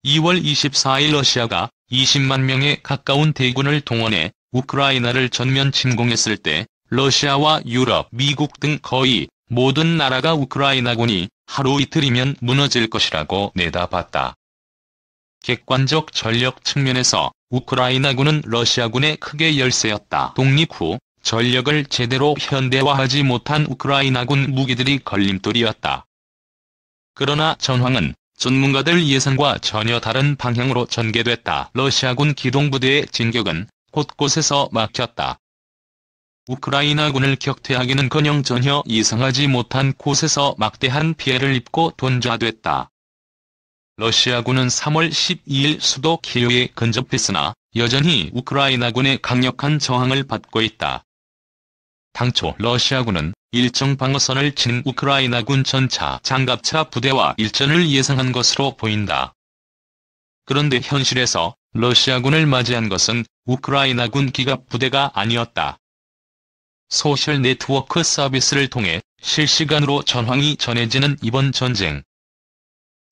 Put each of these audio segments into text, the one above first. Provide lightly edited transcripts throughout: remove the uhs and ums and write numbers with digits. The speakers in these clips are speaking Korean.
2월 24일 러시아가 20만 명에 가까운 대군을 동원해 우크라이나를 전면 침공했을 때 러시아와 유럽, 미국 등 거의 모든 나라가 우크라이나군이 하루 이틀이면 무너질 것이라고 내다봤다. 객관적 전력 측면에서 우크라이나군은 러시아군의 크게 열세였다. 독립 후 전력을 제대로 현대화하지 못한 우크라이나군 무기들이 걸림돌이었다. 그러나 전황은 전문가들 예상과 전혀 다른 방향으로 전개됐다. 러시아군 기동부대의 진격은 곳곳에서 막혔다. 우크라이나군을 격퇴하기는커녕 전혀 예상하지 못한 곳에서 막대한 피해를 입고 돈좌됐다. 러시아군은 3월 12일 수도 키이우에 근접했으나 여전히 우크라이나군의 강력한 저항을 받고 있다. 당초 러시아군은 일정 방어선을 친 우크라이나군 전차 장갑차 부대와 일전을 예상한 것으로 보인다. 그런데 현실에서 러시아군을 맞이한 것은 우크라이나군 기갑부대가 아니었다. 소셜 네트워크 서비스를 통해 실시간으로 전황이 전해지는 이번 전쟁.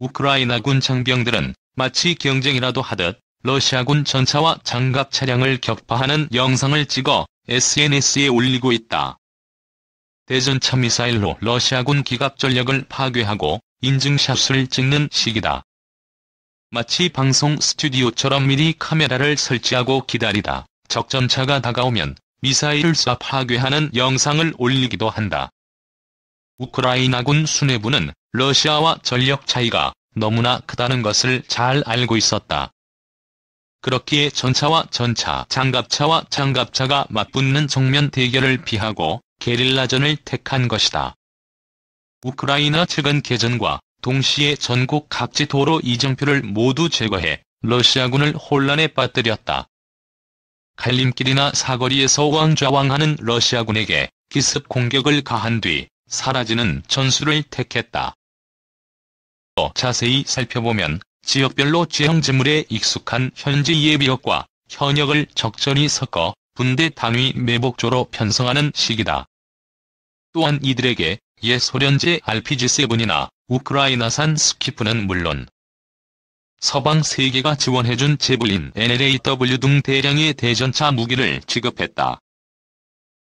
우크라이나군 장병들은 마치 경쟁이라도 하듯 러시아군 전차와 장갑 차량을 격파하는 영상을 찍어 SNS에 올리고 있다. 대전차 미사일로 러시아군 기갑 전력을 파괴하고 인증샷을 찍는 시기다. 마치 방송 스튜디오처럼 미리 카메라를 설치하고 기다리다 적전차가 다가오면 미사일을 쏴 파괴하는 영상을 올리기도 한다. 우크라이나군 수뇌부는 러시아와 전력 차이가 너무나 크다는 것을 잘 알고 있었다. 그렇기에 전차와 전차, 장갑차와 장갑차가 맞붙는 정면 대결을 피하고 게릴라전을 택한 것이다. 우크라이나 측은 개전과 동시에 전국 각지 도로 이정표를 모두 제거해 러시아군을 혼란에 빠뜨렸다. 갈림길이나 사거리에서 왕좌왕하는 러시아군에게 기습 공격을 가한 뒤 사라지는 전술을 택했다. 또 자세히 살펴보면 지역별로 지형지물에 익숙한 현지 예비역과 현역을 적절히 섞어 분대 단위 매복조로 편성하는 시기다. 또한 이들에게 옛 소련제 RPG-7이나 우크라이나산 스키프는 물론 서방 세계가 지원해준 제블린, NLAW 등 대량의 대전차 무기를 지급했다.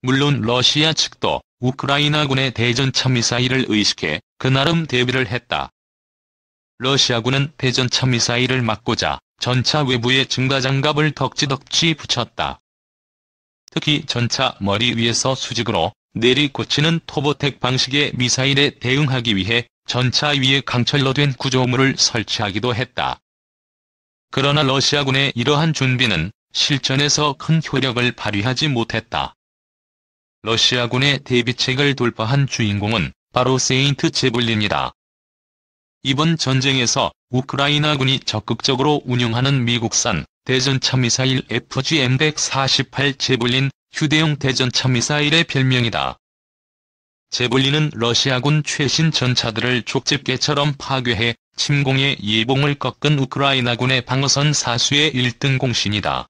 물론 러시아 측도 우크라이나군의 대전차 미사일을 의식해 그 나름 대비를 했다. 러시아군은 대전차 미사일을 막고자 전차 외부에 증가장갑을 덕지덕지 붙였다. 특히 전차 머리 위에서 수직으로 내리꽂히는 토보텍 방식의 미사일에 대응하기 위해 전차 위에 강철로 된 구조물을 설치하기도 했다. 그러나 러시아군의 이러한 준비는 실전에서 큰 효력을 발휘하지 못했다. 러시아군의 대비책을 돌파한 주인공은 바로 세인트 제블린이다. 이번 전쟁에서 우크라이나군이 적극적으로 운용하는 미국산 대전차 미사일 FGM-148 제블린 휴대용 대전차 미사일의 별명이다. 제블린은 러시아군 최신 전차들을 족집게처럼 파괴해 침공의 예봉을 꺾은 우크라이나군의 방어선 사수의 1등 공신이다.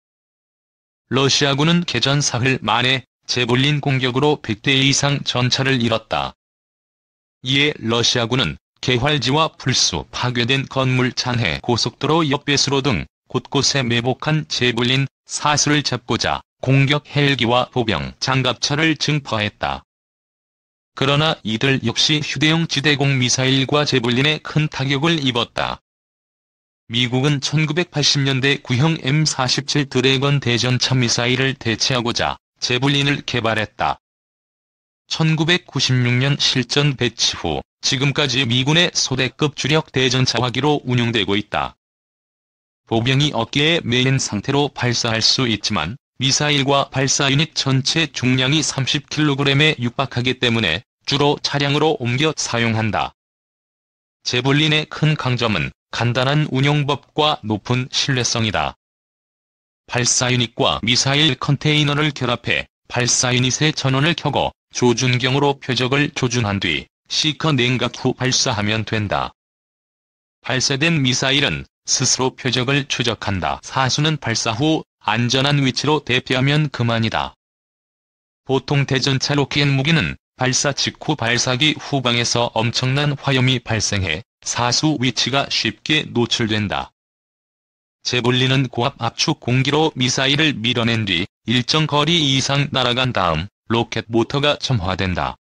러시아군은 개전 사흘 만에 제블린 공격으로 100대 이상 전차를 잃었다. 이에 러시아군은 개활지와 풀수, 파괴된 건물 잔해, 고속도로 옆배수로 등 곳곳에 매복한 제블린 사수를 잡고자 공격 헬기와 보병, 장갑차를 증파했다. 그러나 이들 역시 휴대용 지대공 미사일과 제블린에 큰 타격을 입었다. 미국은 1980년대 구형 M47 드래건 대전차 미사일을 대체하고자 제블린을 개발했다. 1996년 실전 배치 후 지금까지 미군의 소대급 주력 대전차화기로 운용되고 있다. 보병이 어깨에 매인 상태로 발사할 수 있지만 미사일과 발사 유닛 전체 중량이 30kg에 육박하기 때문에 주로 차량으로 옮겨 사용한다. 제블린의 큰 강점은 간단한 운용법과 높은 신뢰성이다. 발사 유닛과 미사일 컨테이너를 결합해 발사 유닛의 전원을 켜고 조준경으로 표적을 조준한 뒤 시커 냉각 후 발사하면 된다. 발사된 미사일은 스스로 표적을 추적한다. 사수는 발사 후 안전한 위치로 대피하면 그만이다. 보통 대전차 로켓 무기는 발사 직후 발사기 후방에서 엄청난 화염이 발생해 사수 위치가 쉽게 노출된다. 제볼린은 고압 압축 공기로 미사일을 밀어낸 뒤 일정 거리 이상 날아간 다음 로켓 모터가 점화된다.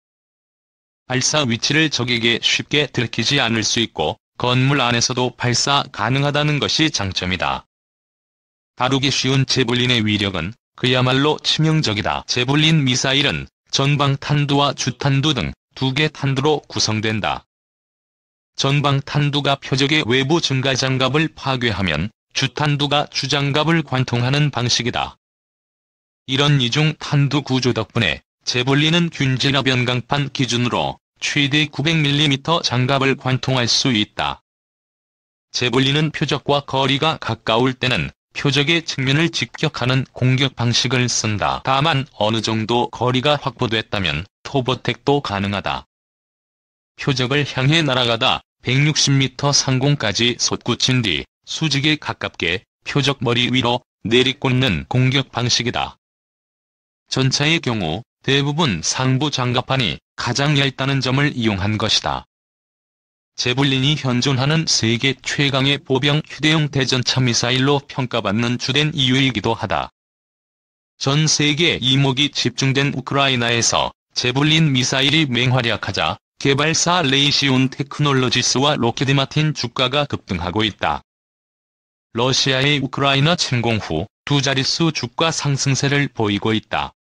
발사 위치를 적에게 쉽게 들키지 않을 수 있고 건물 안에서도 발사 가능하다는 것이 장점이다. 다루기 쉬운 제볼린의 위력은 그야말로 치명적이다. 제볼린 미사일은 전방 탄두와 주탄두 등 2개 탄두로 구성된다. 전방 탄두가 표적의 외부 증가장갑을 파괴하면 주탄두가 주장갑을 관통하는 방식이다. 이런 이중 탄두 구조 덕분에 제볼린은 균질화 변강판 기준으로 최대 900mm 장갑을 관통할 수 있다. 제볼린은 표적과 거리가 가까울 때는 표적의 측면을 직격하는 공격 방식을 쓴다. 다만 어느 정도 거리가 확보됐다면 토보택도 가능하다. 표적을 향해 날아가다 160m 상공까지 솟구친 뒤 수직에 가깝게 표적 머리 위로 내리꽂는 공격 방식이다. 전차의 경우 대부분 상부 장갑판이 가장 얇다는 점을 이용한 것이다. 제볼린이 현존하는 세계 최강의 보병 휴대용 대전차 미사일로 평가받는 주된 이유이기도 하다. 전 세계 이목이 집중된 우크라이나에서 제볼린 미사일이 맹활약하자 개발사 레이시온 테크놀로지스와 로키드 마틴 주가가 급등하고 있다. 러시아의 우크라이나 침공 후 두 자릿수 주가 상승세를 보이고 있다.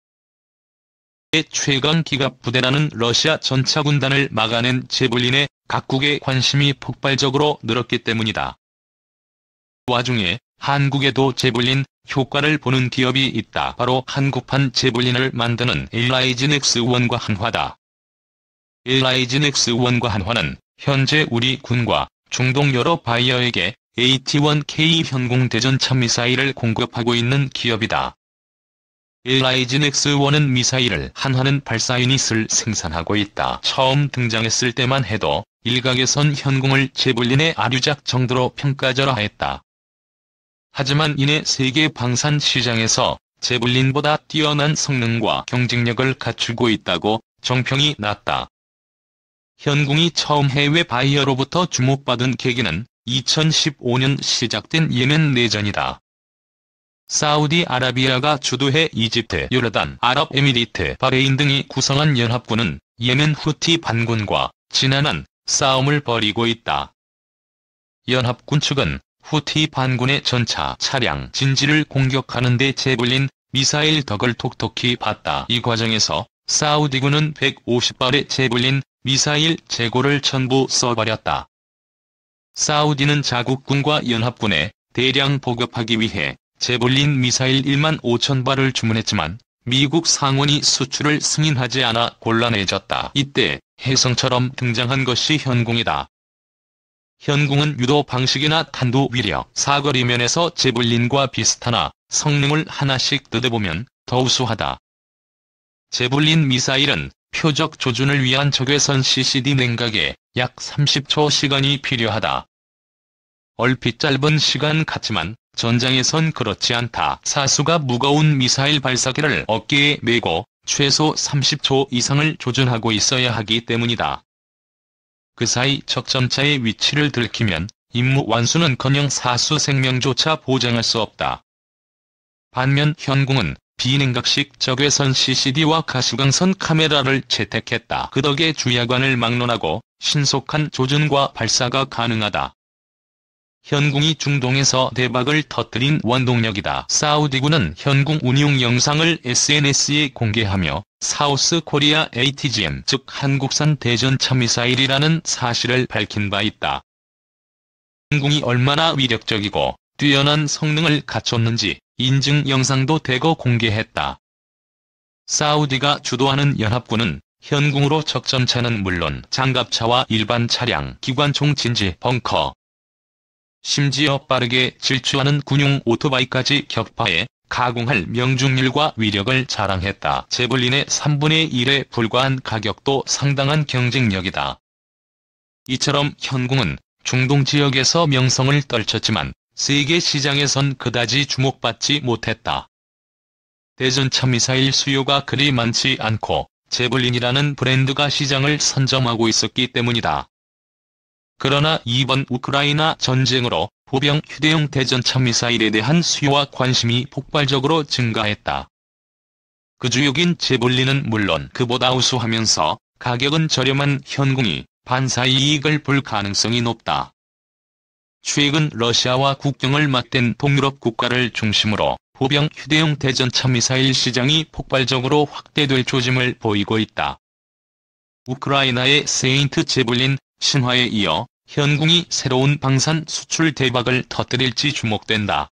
최강 기갑 부대라는 러시아 전차군단을 막아낸 제볼린에 각국의 관심이 폭발적으로 늘었기 때문이다. 와중에 한국에도 제볼린 효과를 보는 기업이 있다. 바로 한국판 제볼린을 만드는 LIGNX1과 한화다. LIGNX1과 한화는 현재 우리 군과 중동 여러 바이어에게 AT-1K 현공 대전차 미사일을 공급하고 있는 기업이다. LIGNX1은 미사일을 한화는 발사 유닛을 생산하고 있다. 처음 등장했을 때만 해도 일각에선 현공을 제볼린의 아류작 정도로 평가절하했다. 하지만 이내 세계 방산 시장에서 제볼린보다 뛰어난 성능과 경쟁력을 갖추고 있다고 정평이 났다. 현공이 처음 해외 바이어로부터 주목받은 계기는 2015년 시작된 예멘 내전이다. 사우디아라비아가 주도해 이집트, 요르단, 아랍에미리트, 바레인 등이 구성한 연합군은 예멘 후티 반군과 지난한 싸움을 벌이고 있다. 연합군 측은 후티 반군의 전차, 차량, 진지를 공격하는 데 제볼린 미사일 덕을 톡톡히 봤다. 이 과정에서 사우디군은 150발의 제볼린 미사일 재고를 전부 써버렸다. 사우디는 자국군과 연합군에 대량 보급하기 위해 제볼린 미사일 1만 5천 발을 주문했지만 미국 상원이 수출을 승인하지 않아 곤란해졌다. 이때 혜성처럼 등장한 것이 현공이다. 현공은 유도 방식이나 탄도 위력, 사거리 면에서 제볼린과 비슷하나 성능을 하나씩 뜯어보면 더 우수하다. 제볼린 미사일은 표적 조준을 위한 적외선 CCD 냉각에 약 30초 시간이 필요하다. 얼핏 짧은 시간 같지만 전장에선 그렇지 않다. 사수가 무거운 미사일 발사기를 어깨에 메고 최소 30초 이상을 조준하고 있어야 하기 때문이다. 그 사이 적점차의 위치를 들키면 임무 완수는커녕 사수 생명조차 보장할 수 없다. 반면 현공은 비냉각식 적외선 CCD와 가시광선 카메라를 채택했다. 그 덕에 주야관을 막론하고 신속한 조준과 발사가 가능하다. 현궁이 중동에서 대박을 터뜨린 원동력이다. 사우디군은 현궁 운용 영상을 SNS에 공개하며 사우스 코리아 ATGM 즉 한국산 대전차 미사일이라는 사실을 밝힌 바 있다. 현궁이 얼마나 위력적이고 뛰어난 성능을 갖췄는지 인증 영상도 대거 공개했다. 사우디가 주도하는 연합군은 현궁으로 적점차는 물론 장갑차와 일반 차량, 기관총 진지, 벙커, 심지어 빠르게 질주하는 군용 오토바이까지 격파해 가공할 명중률과 위력을 자랑했다. 제볼린의 3분의 1에 불과한 가격도 상당한 경쟁력이다. 이처럼 현궁은 중동 지역에서 명성을 떨쳤지만 세계 시장에선 그다지 주목받지 못했다. 대전차 미사일 수요가 그리 많지 않고 제볼린이라는 브랜드가 시장을 선점하고 있었기 때문이다. 그러나 이번 우크라이나 전쟁으로 보병 휴대용 대전차 미사일에 대한 수요와 관심이 폭발적으로 증가했다. 그 주역인 제볼린은 물론 그보다 우수하면서 가격은 저렴한 현궁이 반사이익을 볼 가능성이 높다. 최근 러시아와 국경을 맞댄 동유럽 국가를 중심으로 보병 휴대용 대전차 미사일 시장이 폭발적으로 확대될 조짐을 보이고 있다. 우크라이나의 세인트 제볼린 신화에 이어 현궁이 새로운 방산 수출 대박을 터뜨릴지 주목된다.